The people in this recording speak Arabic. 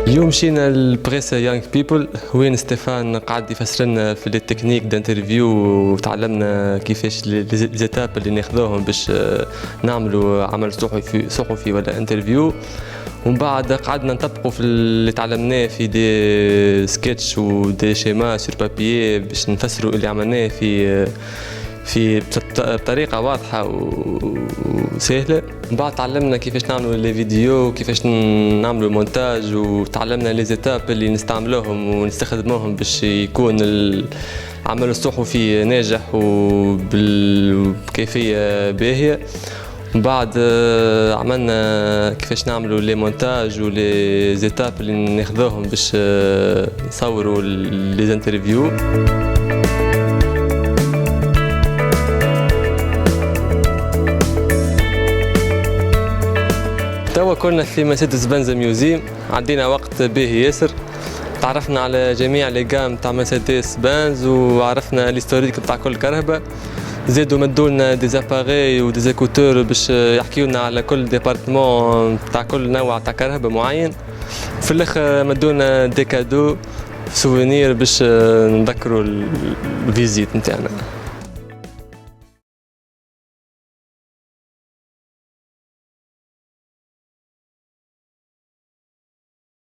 اليوم مشينا لبريسا يانغ بيبل وين ستيفان قعد يفسر لنا في لي تكنيك دانترفيو وتعلمنا كيفاش ليزيتاب اللي ناخذوهم باش نعملوا عمل صحفي ولا انترفيو. ومن بعد قعدنا نطبقوا في اللي تعلمناه في دي سكتش ودي شيما سور بابيي باش نفسروا اللي عملناه في بطريقة واضحة وسهلة. من بعد تعلمنا كيفاش نعملوا لي فيديو وكيفاش نعملوا مونتاج، وتعلمنا لي زيتاب اللي نستعملوهم ونستخدموهم باش يكون العمل الصحفي ناجح وبكيفية باهية. من بعد عملنا كيفاش نعملوا لي مونتاج ولي زيتاب اللي ناخذوهم باش نصوروا لي انترفيو. توا كنا في مرسيدس بنز ميوزيم، عدينا وقت باهي ياسر، تعرفنا على جميع لي جام تاع مرسيدس بنز وعرفنا الهيستوريك تاع كل كرهبة. زادوا مدولنا دي زاباغي ودي زيكوتور باش يحكيونا على كل ديبارتمون تاع كل نوع تاع كرهبة معين. في الاخر مدونا دي كادو سوفينير باش نذكروا الفيزيت نتاعنا.